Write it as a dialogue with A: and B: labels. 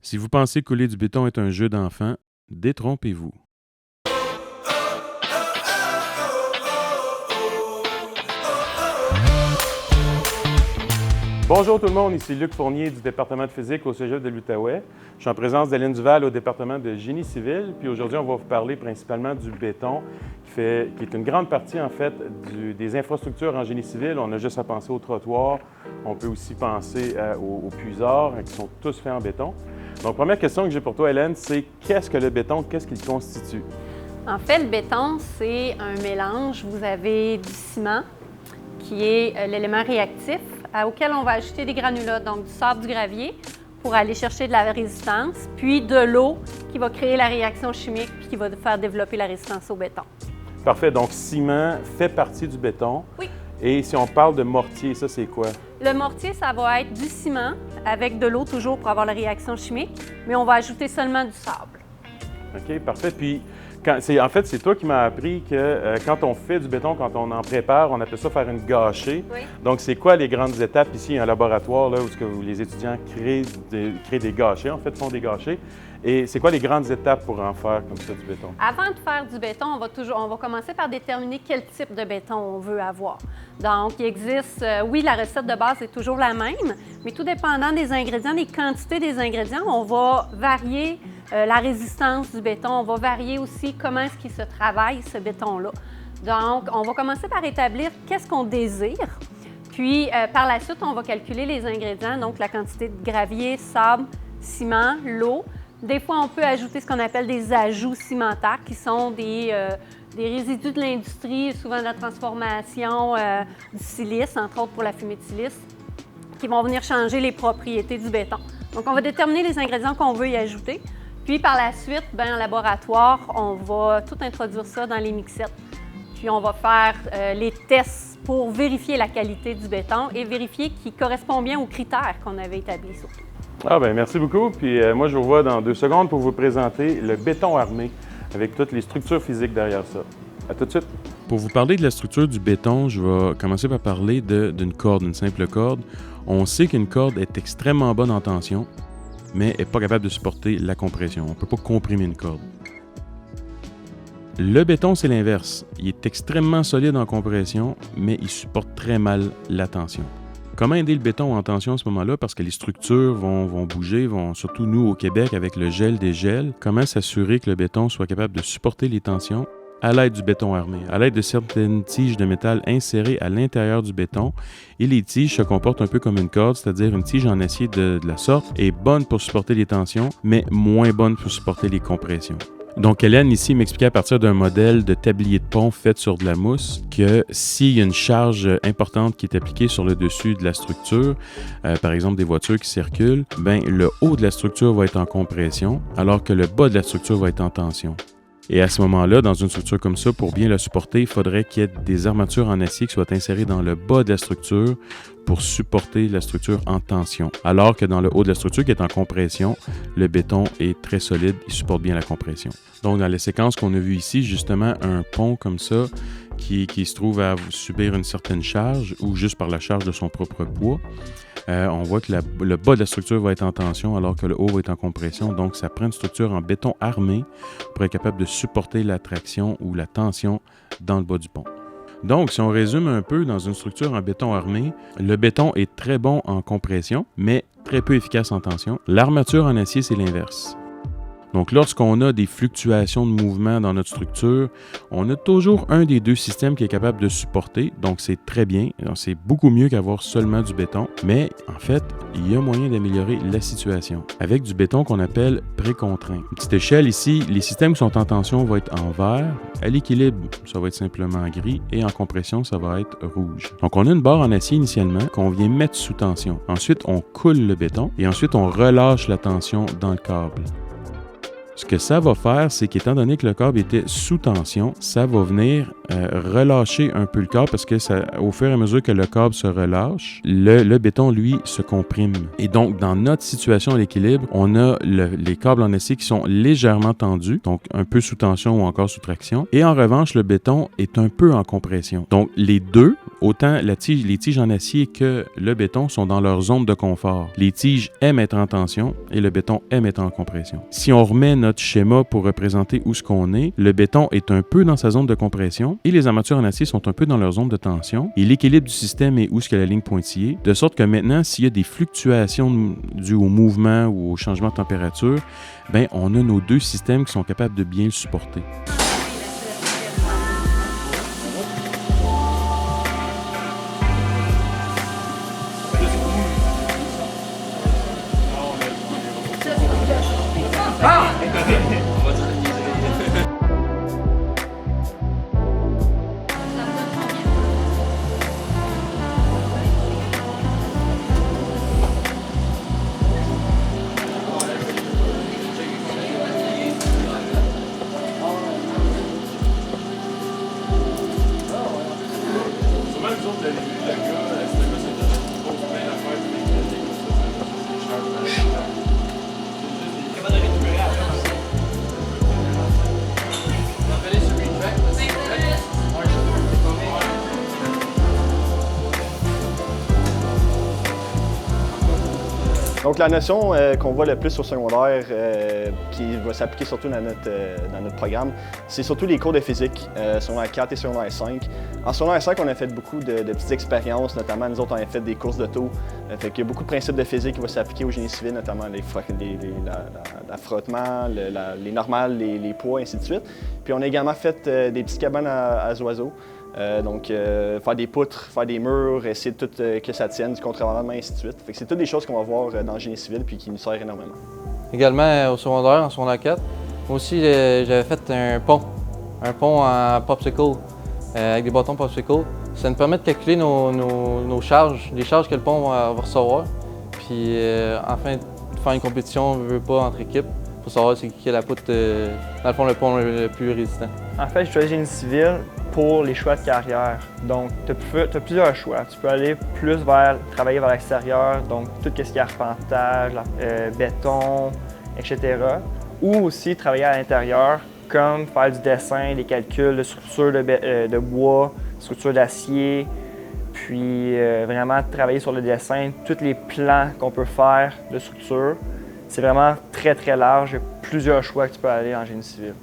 A: Si vous pensez que couler du béton est un jeu d'enfant, détrompez-vous. Bonjour tout le monde, ici Luc Fournier du département de physique au Cégep de l'Outaouais. Je suis en présence d'Hélène Duval au département de génie civil. Puis aujourd'hui, on va vous parler principalement du béton, qui est une grande partie en fait des infrastructures en génie civil. On a juste à penser aux trottoirs, on peut aussi penser aux puisards, qui sont tous faits en béton. Donc première question que j'ai pour toi Hélène, c'est qu'est-ce que le béton, qu'est-ce qu'il constitue?
B: En fait, le béton, c'est un mélange. Vous avez du ciment, qui est l'élément réactif, auquel on va ajouter des granulats, donc du sable, du gravier, pour aller chercher de la résistance, puis de l'eau qui va créer la réaction chimique puis qui va faire développer la résistance au béton.
A: Parfait, donc ciment fait partie du béton.
B: Oui.
A: Et si on parle de mortier, ça c'est quoi?
B: Le mortier, ça va être du ciment avec de l'eau toujours pour avoir la réaction chimique, mais on va ajouter seulement du sable.
A: OK, parfait. Puis, en fait, c'est toi qui m'as appris que quand on fait du béton, quand on en prépare, on appelle ça faire une gâchée.
B: Oui.
A: Donc, c'est quoi les grandes étapes ici, un laboratoire là, où les étudiants créent des gâchés, en fait, font des gâchés? Et c'est quoi les grandes étapes pour en faire comme ça du béton?
B: Avant de faire du béton, on va commencer par déterminer quel type de béton on veut avoir. Donc, il existe, oui, la recette de base est toujours la même, mais tout dépendant des ingrédients, des quantités des ingrédients, on va varier la résistance du béton, on va varier aussi comment est-ce qu'il se travaille, ce béton-là. Donc, on va commencer par établir qu'est-ce qu'on désire, puis par la suite, on va calculer les ingrédients, donc la quantité de gravier, sable, ciment, l'eau. Des fois, on peut ajouter ce qu'on appelle des ajouts cimentaires, qui sont des résidus de l'industrie, souvent de la transformation du silice, entre autres pour la fumée de silice, qui vont venir changer les propriétés du béton. Donc, on va déterminer les ingrédients qu'on veut y ajouter. Puis, par la suite, en laboratoire, on va tout introduire ça dans les mixettes. Puis, on va faire les tests pour vérifier la qualité du béton et vérifier qu'il correspond bien aux critères qu'on avait établis surtout.
A: Ah bien, merci beaucoup. Puis moi, je vous vois dans 2 secondes pour vous présenter le béton armé avec toutes les structures physiques derrière ça. À tout de suite. Pour vous parler de la structure du béton, je vais commencer par parler d'une corde, une simple corde. On sait qu'une corde est extrêmement bonne en tension, mais n'est pas capable de supporter la compression. On ne peut pas comprimer une corde. Le béton, c'est l'inverse. Il est extrêmement solide en compression, mais il supporte très mal la tension. Comment aider le béton en tension à ce moment-là? Parce que les structures vont bouger, surtout nous au Québec avec le gel des gels. Comment s'assurer que le béton soit capable de supporter les tensions? À l'aide du béton armé, à l'aide de certaines tiges de métal insérées à l'intérieur du béton. Et les tiges se comportent un peu comme une corde, c'est-à-dire une tige en acier de la sorte est bonne pour supporter les tensions, mais moins bonne pour supporter les compressions. Donc, Hélène, ici, m'expliquait à partir d'un modèle de tablier de pont fait sur de la mousse que s'il y a une charge importante qui est appliquée sur le dessus de la structure, par exemple des voitures qui circulent, le haut de la structure va être en compression, alors que le bas de la structure va être en tension. Et à ce moment-là, dans une structure comme ça, pour bien la supporter, il faudrait qu'il y ait des armatures en acier qui soient insérées dans le bas de la structure pour supporter la structure en tension. Alors que dans le haut de la structure qui est en compression, le béton est très solide, il supporte bien la compression. Donc dans les séquences qu'on a vues ici, justement, un pont comme ça qui se trouve à subir une certaine charge ou juste par la charge de son propre poids, on voit que le bas de la structure va être en tension alors que le haut va être en compression. Donc, ça prend une structure en béton armé pour être capable de supporter la traction ou la tension dans le bas du pont. Donc, si on résume un peu dans une structure en béton armé, le béton est très bon en compression, mais très peu efficace en tension. L'armature en acier, c'est l'inverse. Donc, lorsqu'on a des fluctuations de mouvement dans notre structure, on a toujours un des deux systèmes qui est capable de supporter. Donc, c'est très bien. C'est beaucoup mieux qu'avoir seulement du béton. Mais, en fait, il y a moyen d'améliorer la situation avec du béton qu'on appelle précontraint. Une petite échelle ici, les systèmes qui sont en tension vont être en vert. À l'équilibre, ça va être simplement gris. Et en compression, ça va être rouge. Donc, on a une barre en acier initialement qu'on vient mettre sous tension. Ensuite, on coule le béton et ensuite, on relâche la tension dans le câble. Ce que ça va faire, c'est qu'étant donné que le câble était sous tension, ça va venir relâcher un peu le câble parce que au fur et à mesure que le câble se relâche, le béton, lui, se comprime. Et donc, dans notre situation à l'équilibre, on a les câbles en acier qui sont légèrement tendus, donc un peu sous tension ou encore sous traction. Et en revanche, le béton est un peu en compression. Donc, les deux autant les tiges en acier que le béton sont dans leur zone de confort. Les tiges aiment être en tension et le béton aime être en compression. Si on remet notre schéma pour représenter où ce qu'on est, le béton est un peu dans sa zone de compression et les armatures en acier sont un peu dans leur zone de tension et l'équilibre du système est où ce que la ligne pointillée, de sorte que maintenant, s'il y a des fluctuations dues au mouvement ou au changement de température, ben on a nos deux systèmes qui sont capables de bien le supporter.
C: Donc la notion qu'on voit le plus au secondaire, qui va s'appliquer surtout dans notre programme, c'est surtout les cours de physique, secondaire 4 et secondaire 5. En secondaire 5, on a fait beaucoup de petites expériences, notamment nous autres, on a fait des courses d'auto. Fait qu'il y a beaucoup de principes de physique qui vont s'appliquer au génie civil, notamment l'affrottement, les normales, les poids, et ainsi de suite. Puis on a également fait des petites cabanes à oiseaux. Donc, faire des poutres, faire des murs, essayer de tout que ça tienne, du contrevenant, et ainsi de suite. Fait que c'est toutes des choses qu'on va voir dans le génie civil puis qui nous servent énormément.
D: Également au secondaire, en secondaire 4, moi aussi j'avais fait un pont en popsicle, avec des bâtons popsicle. Ça nous permet de calculer nos charges, les charges que le pont va recevoir. Puis enfin, de faire une compétition, on ne veut pas, entre équipes, pour savoir c'est qui a la poutre, dans le fond, le pont le plus résistant.
E: En fait, je choisis génie civil pour les choix de carrière. Donc, tu as plusieurs choix. Tu peux aller plus vers travailler vers l'extérieur, donc tout ce qui est arpentage, béton, etc. Ou aussi travailler à l'intérieur, comme faire du dessin, des calculs de structure de bois, structure d'acier, puis vraiment travailler sur le dessin, tous les plans qu'on peut faire de structure. C'est vraiment très, très large. Il y a plusieurs choix que tu peux aller en génie civil.